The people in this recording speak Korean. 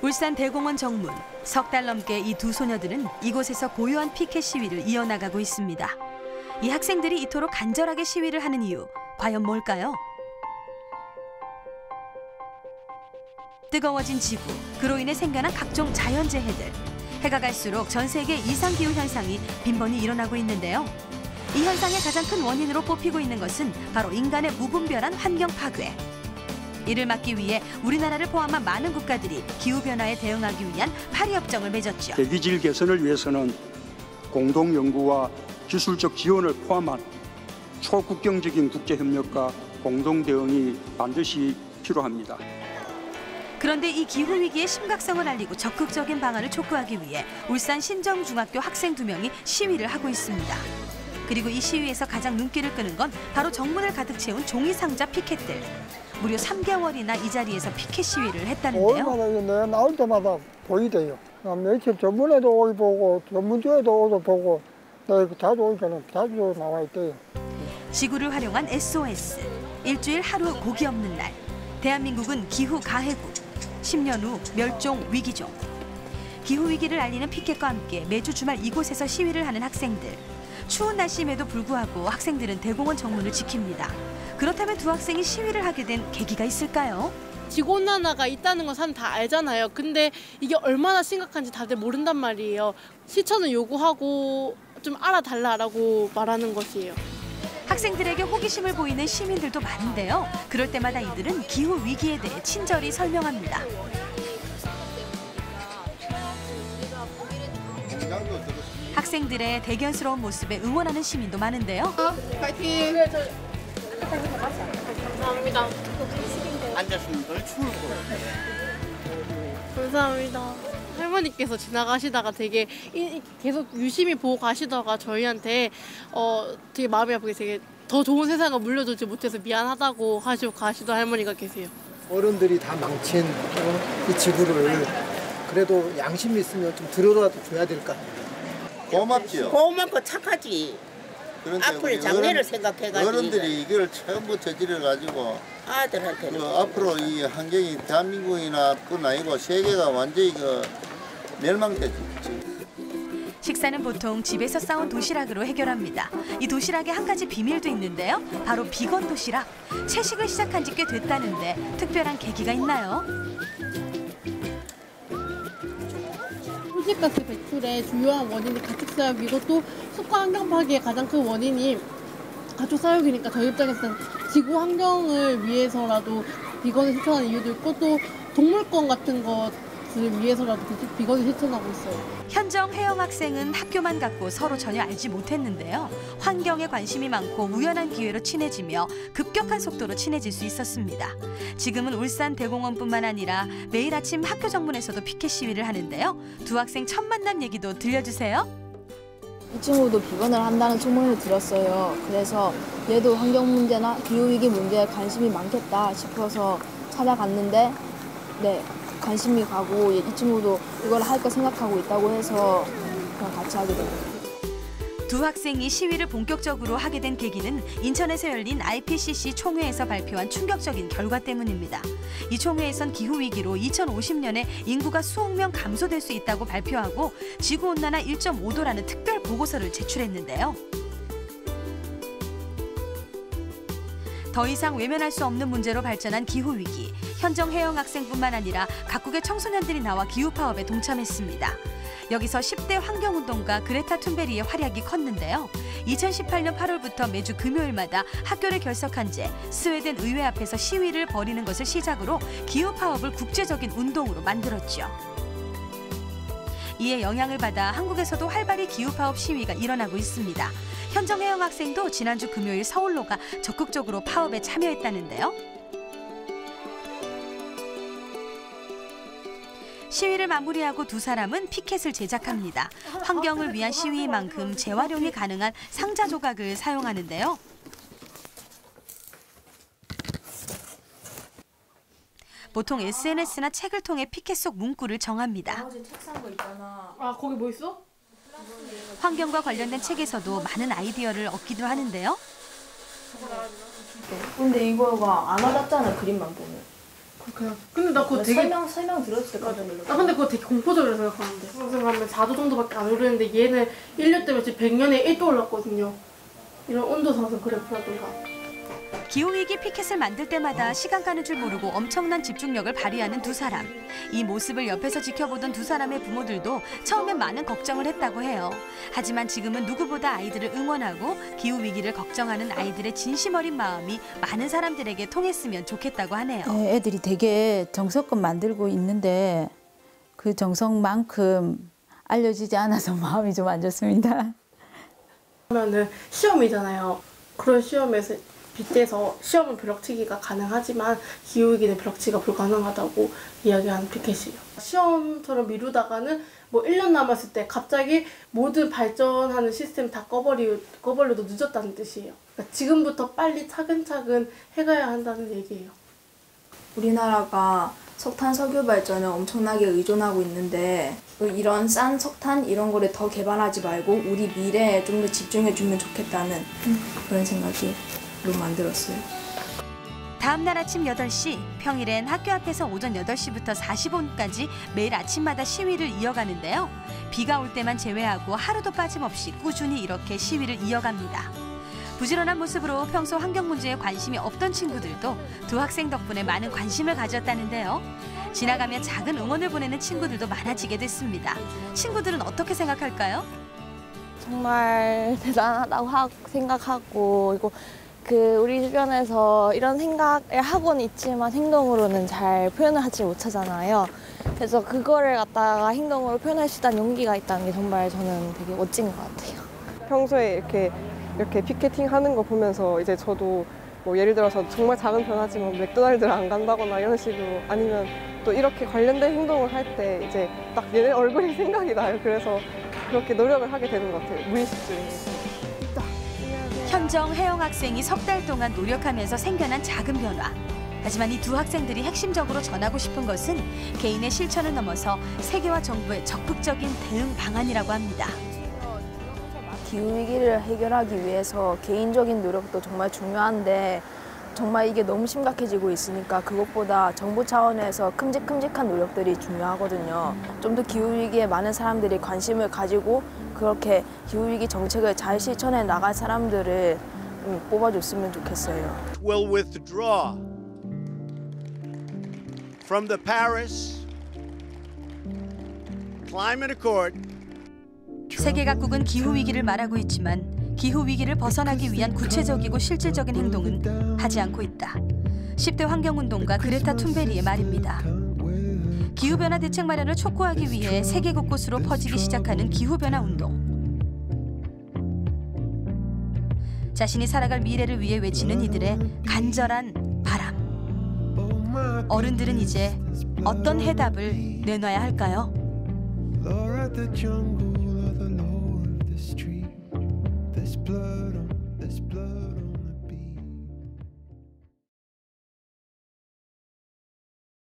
울산 대공원 정문. 석 달 넘게 이 두 소녀들은 이곳에서 고요한 피켓 시위를 이어나가고 있습니다. 이 학생들이 이토록 간절하게 시위를 하는 이유, 과연 뭘까요? 뜨거워진 지구, 그로 인해 생겨난 각종 자연재해들. 해가 갈수록 전 세계 이상기후 현상이 빈번히 일어나고 있는데요. 이 현상의 가장 큰 원인으로 뽑히고 있는 것은 바로 인간의 무분별한 환경 파괴. 이를 막기 위해 우리나라를 포함한 많은 국가들이 기후변화에 대응하기 위한 파리협정을 맺었죠. 대기질 개선을 위해서는 공동 연구와 기술적 지원을 포함한 초국경적인 국제협력과 공동 대응이 반드시 필요합니다. 그런데 이 기후위기의 심각성을 알리고 적극적인 방안을 촉구하기 위해 울산 신정중학교 학생 2명이 시위를 하고 있습니다. 그리고 이 시위에서 가장 눈길을 끄는 건 바로 정문을 가득 채운 종이상자 피켓들. 무려 3개월이나 이 자리에서 피켓 시위를 했다는데요. 내가 나올 때마다 보이대요. 며칠 전문에도 오이 보고 전문주에도 오도 보고 내가 자주 오니까는 자주 나와 있대요. 지구를 활용한 SOS. 일주일 하루 고기 없는 날. 대한민국은 기후 가해국. 10년 후 멸종 위기종. 기후 위기를 알리는 피켓과 함께 매주 주말 이곳에서 시위를 하는 학생들. 추운 날씨임에도 불구하고 학생들은 대공원 정문을 지킵니다. 그렇다면 두 학생이 시위를 하게 된 계기가 있을까요? 지구온난화가 있다는 건 사람 다 알잖아요. 근데 이게 얼마나 심각한지 다들 모른단 말이에요. 실천을 요구하고 좀 알아달라고 말하는 것이에요. 학생들에게 호기심을 보이는 시민들도 많은데요. 그럴 때마다 이들은 기후 위기에 대해 친절히 설명합니다. 학생들의 대견스러운 모습에 응원하는 시민도 많은데요. 파이팅! 감사합니다. 앉았으면 덜 추울 거. 감사합니다. 할머니께서 지나가시다가 되게 계속 유심히 보고 가시다가 저희한테 되게 마음이 아프게 되게 더 좋은 세상을 물려주지 못해서 미안하다고 하시고 가시던 할머니가 계세요. 어른들이 다 망친 이 지구를 그래도 양심이 있으면 좀 들어라도 줘야 될 거 아니에요. 고맙죠. 고맙고 착하지. 앞으로 장래를 생각해가지고 어른들이 이걸 처음부터 저지르가지고 아들한테는 앞으로 이 환경이 대한민국이나 뿐 아니고 세계가 완전히 멸망되지. 식사는 보통 집에서 싸온 도시락으로 해결합니다. 이 도시락에 한 가지 비밀도 있는데요. 바로 비건 도시락. 채식을 시작한 지 꽤 됐다는데 특별한 계기가 있나요? 소지가스 배출의 주요한 원인이 가축사육이고 또 숲과 환경 파괴의 가장 큰 원인이 가축사육이니까 저희 입장에서는 지구 환경을 위해서라도 비건을 실천하는 이유도 있고 또 동물권 같은 것을 위해서라도 비건을 실천하고 있어요. 현정 혜영 학생은 학교만 갔고 서로 전혀 알지 못했는데요. 환경에 관심이 많고 우연한 기회로 친해지며 급격한 속도로 친해질 수 있었습니다. 지금은 울산 대공원뿐만 아니라 매일 아침 학교 정문에서도 피켓 시위를 하는데요. 두 학생 첫 만남 얘기도 들려주세요. 이 친구도 비건을 한다는 소문을 들었어요. 그래서 얘도 환경 문제나 기후위기 문제에 관심이 많겠다 싶어서 찾아갔는데 관심이 가고 이 친구도 이걸 할까 생각하고 있다고 해서 그냥 같이 하게 됐어요. 두 학생이 시위를 본격적으로 하게 된 계기는 인천에서 열린 IPCC 총회에서 발표한 충격적인 결과 때문입니다. 이 총회에선 기후위기로 2050년에 인구가 수억 명 감소될 수 있다고 발표하고 지구온난화 1.5도라는 특별 보고서를 제출했는데요. 더 이상 외면할 수 없는 문제로 발전한 기후위기. 현정 혜영 학생뿐만 아니라 각국의 청소년들이 나와 기후 파업에 동참했습니다. 여기서 10대 환경운동가 그레타 툰베리의 활약이 컸는데요. 2018년 8월부터 매주 금요일마다 학교를 결석한 채 스웨덴 의회 앞에서 시위를 벌이는 것을 시작으로 기후 파업을 국제적인 운동으로 만들었죠. 이에 영향을 받아 한국에서도 활발히 기후 파업 시위가 일어나고 있습니다. 현정 혜영 학생도 지난주 금요일 서울로 가 적극적으로 파업에 참여했다는데요. 시위를 마무리하고 두 사람은 피켓을 제작합니다. 환경을 위한 시위인 만큼 재활용이 가능한 상자 조각을 사용하는데요. 보통 SNS나 책을 통해 피켓 속 문구를 정합니다. 거기 뭐 있어? 환경과 관련된 책에서도 많은 아이디어를 얻기도 하는데요. 근데 이거가 안 와닿잖아, 그림만 보면. 그렇구나. 근데 나 그거 되게 설명 들었을 때 깜짝 놀랐어. 나 근데 그거 되게 공포적으로 생각하는데. 생각하면 4도 정도밖에 안 오르는데 얘는 1년 때문에 지금 100년에 1도 올랐거든요. 이런 온도 상승 그래프라든가. 기후위기 피켓을 만들 때마다 시간 가는 줄 모르고 엄청난 집중력을 발휘하는 두 사람. 이 모습을 옆에서 지켜보던 두 사람의 부모들도 처음엔 많은 걱정을 했다고 해요. 하지만 지금은 누구보다 아이들을 응원하고 기후위기를 걱정하는 아이들의 진심 어린 마음이 많은 사람들에게 통했으면 좋겠다고 하네요. 네, 애들이 되게 정성껏 만들고 있는데 그 정성만큼 알려지지 않아서 마음이 좀 안 좋습니다. 그러면은 시험이잖아요. 그런 시험에서 빗대서 시험은 벼락치기가 가능하지만 기후위기는 벼락치기가 불가능하다고 이야기하는 피켓이에요. 시험처럼 미루다가는 뭐 1년 남았을 때 갑자기 모든 발전하는 시스템 다 꺼버려도 늦었다는 뜻이에요. 그러니까 지금부터 빨리 차근차근 해가야 한다는 얘기예요. 우리나라가 석탄, 석유 발전에 엄청나게 의존하고 있는데 이런 싼 석탄 이런 거를 더 개발하지 말고 우리 미래에 좀 더 집중해주면 좋겠다는 그런 생각으로 만들었어요. 다음 날 아침 8시, 평일엔 학교 앞에서 오전 8시부터 45분까지 매일 아침마다 시위를 이어가는데요. 비가 올 때만 제외하고 하루도 빠짐없이 꾸준히 이렇게 시위를 이어갑니다. 부지런한 모습으로 평소 환경 문제에 관심이 없던 친구들도 두 학생 덕분에 많은 관심을 가졌다는데요. 지나가며 작은 응원을 보내는 친구들도 많아지게 됐습니다. 친구들은 어떻게 생각할까요? 정말 대단하다고 생각하고 그리고 우리 주변에서 이런 생각을 하고는 있지만 행동으로는 잘 표현을 하지 못하잖아요. 그래서 그거를 갖다가 행동으로 표현할 수 있다는 용기가 있다는 게 정말 저는 되게 멋진 것 같아요. 평소에 이렇게 피켓팅 하는 거 보면서 이제 저도 뭐 예를 들어서 정말 작은 변화지만 맥도날드를 안 간다거나 이런 식으로 아니면 또 이렇게 관련된 행동을 할 때 이제 딱 얘네 얼굴이 생각이 나요. 그래서 그렇게 노력을 하게 되는 것 같아요. 무의식 중에. 현정, 혜영 학생이 석 달 동안 노력하면서 생겨난 작은 변화. 하지만 이 두 학생들이 핵심적으로 전하고 싶은 것은 개인의 실천을 넘어서 세계와 정부의 적극적인 대응 방안이라고 합니다. 기후위기를 해결하기 위해서 개인적인 노력도 정말 중요한데 정말 이게 너무 심각해지고 있으니까 그것보다 정부 차원에서 큼직큼직한 노력들이 중요하거든요. 좀 더 기후위기에 많은 사람들이 관심을 가지고 그렇게 기후위기 정책을 잘 실천해 나갈 사람들을 뽑아줬으면 좋겠어요. Will withdraw from the Paris Climate Accord. 세계 각국은 기후위기를 말하고 있지만 기후위기를 벗어나기 위한 구체적이고 실질적인 행동은 하지 않고 있다. 10대 환경운동가 그레타 툰베리의 말입니다. 기후변화 대책 마련을 촉구하기 위해 세계 곳곳으로 퍼지기 시작하는 기후변화 운동. 자신이 살아갈 미래를 위해 외치는 이들의 간절한 바람. 어른들은 이제 어떤 해답을 내놔야 할까요? There's blood on this blood.